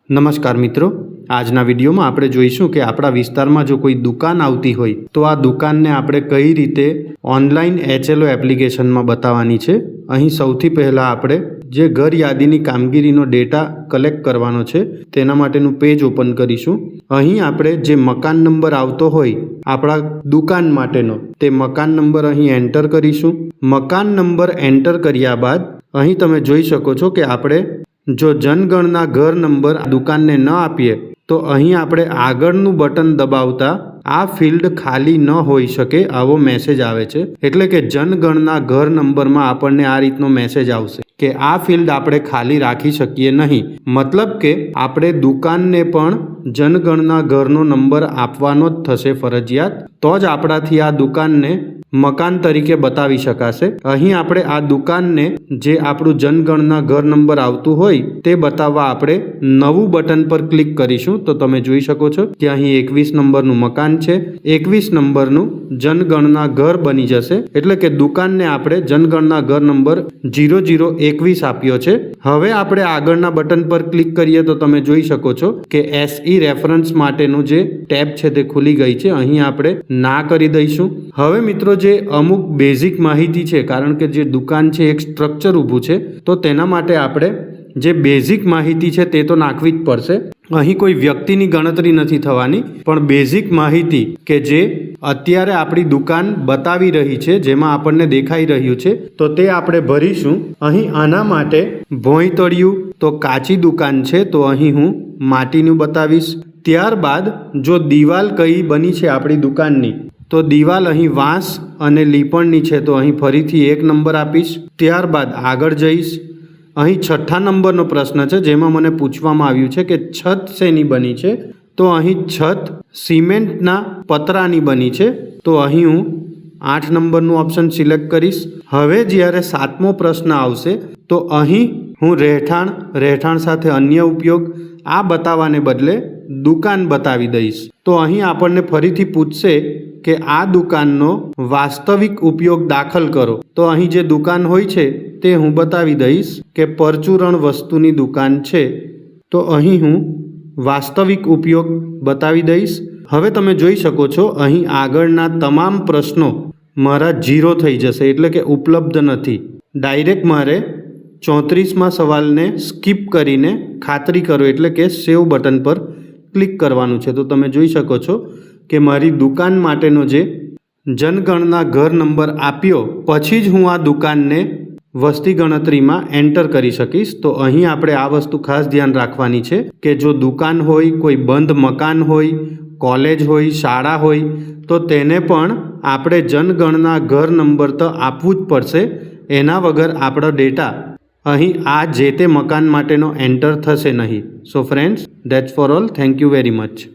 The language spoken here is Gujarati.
નમસ્કાર મિત્રો, આજના વિડીયોમાં આપણે જોઈશું કે આપણા વિસ્તારમાં જો કોઈ દુકાન આવતી હોય તો આ દુકાનને આપણે કઈ રીતે ઓનલાઈન HLO એપ્લિકેશનમાં બતાવવાની છે। અહીં સૌથી પહેલાં આપણે જે ઘર યાદીની કામગીરીનો ડેટા કલેક્ટ કરવાનો છે તેના માટેનું પેજ ઓપન કરીશું। અહીં આપણે જે મકાન નંબર આવતો હોય આપણા દુકાન માટેનો તે મકાન નંબર અહીં એન્ટર કરીશું। મકાન નંબર એન્ટર કર્યા બાદ અહીં તમે જોઈ શકો છો કે આપણે જો જનગણના ઘર નંબર દુકાનને ન આપીએ તો અહીં આપણે આગળનું બટન દબાવતા આ ફિલ્ડ ખાલી ન હોઈ શકે આવો મેસેજ આવે છે। એટલે કે જનગણના ઘર નંબરમાં આપણને આ રીતનો મેસેજ આવશે કે આ ફિલ્ડ આપણે ખાલી રાખી શકીએ નહીં। મતલબ કે આપણે દુકાનને પણ જનગણના ઘરનો નંબર આપવાનો જ થશે ફરજિયાત, તો જ આપણાથી આ દુકાનને મકાન તરીકે બતાવી શકાશે। અહીં આપણે આ દુકાનને જે આપણું જનગણના ઘર નંબર આવતું હોય તે બતાવવા આપણે નવું બટન પર ક્લિક કરીશું। તો તમે જોઈ શકો છો કે અહીં 21 નંબરનું મકાન છે, 21 નંબરનું જનગણના ઘર બની જશે। એટલે કે દુકાનને આપણે જનગણના ઘર નંબર 0021 આપ્યો છે। હવે આપણે આગળના બટન પર ક્લિક કરીએ તો તમે જોઈ શકો છો કે SE રેફરન્સ માટેનું જે ટેબ છે તે ખુલી ગઈ છે। અહીં આપણે ના કરી દઈશું। હવે મિત્રો જે અમુક બેઝિક માહિતી છે, કારણ કે જે દુકાન છે એક સ્ટ્રક્ચર ઊભું છે તો તેના માટે આપણે જે બેઝિક માહિતી છે તે તો નાખવી જ પડશે। અહીં કોઈ વ્યક્તિની ગણતરી નથી થવાની, પણ બેઝિક માહિતી કે જે અત્યારે આપણી દુકાન બતાવી રહી છે, જેમાં આપણને દેખાઈ રહ્યું છે તો તે આપણે ભરીશું। અહીં આના માટે ભોંયતળિયું તો કાચી દુકાન છે તો અહીં હું માટીનું બતાવીશ। ત્યારબાદ જો દિવાલ કઈ બની છે આપણી દુકાનની તો દિવાલ અહીં વાંસ અને લીપણની છે તો અહીં ફરીથી 1 નંબર આપીશ। ત્યારબાદ આગળ જઈશ। અહીં 6થા નંબરનો પ્રશ્ન છે જેમાં મને પૂછવામાં આવ્યું છે કે છત શેની બની છે, તો અહીં છત સિમેન્ટના પતરાની બની છે તો અહીં હું 8 નંબરનું ઓપ્શન સિલેક્ટ કરીશ। હવે જ્યારે 7મો પ્રશ્ન આવશે તો અહીં હું રહેઠાણ સાથે અન્ય ઉપયોગ આ બતાવવાને બદલે દુકાન બતાવી દઈશ। તો અહીં આપણને ફરીથી પૂછશે કે આ દુકાનનો વાસ્તવિક ઉપયોગ દાખલ કરો, તો અહીં જે દુકાન હોય છે તે હું બતાવી દઈશ કે પરચુરણ વસ્તુની દુકાન છે તો અહીં હું વાસ્તવિક ઉપયોગ બતાવી દઈશ। હવે તમે જોઈ શકો છો અહીં આગળના તમામ પ્રશ્નો મારા 0 થઈ જશે, એટલે કે ઉપલબ્ધ નથી। ડાયરેક્ટ મારે 34મા સવાલને સ્કીપ કરીને ખાતરી કરો એટલે કે સેવ બટન પર ક્લિક કરવાનું છે। તો તમે જોઈ શકો છો કે મારી દુકાન માટેનો જે જનગણના ઘર નંબર આપ્યો પછી જ હું આ દુકાનને વસ્તી ગણતરીમાં એન્ટર કરી શકીશ। તો અહીં આપણે આ વસ્તુ ખાસ ધ્યાન રાખવાની છે કે જો દુકાન હોય, કોઈ બંધ મકાન હોય, કોલેજ હોય, શાળા હોય તો તેને પણ આપણે જનગણના ઘર નંબર તો આપવું જ પડશે। એના વગર આપણો ડેટા અહીં આ જે તે મકાન માટેનો એન્ટર થશે નહીં। So friends, that's for all. Thank you very much.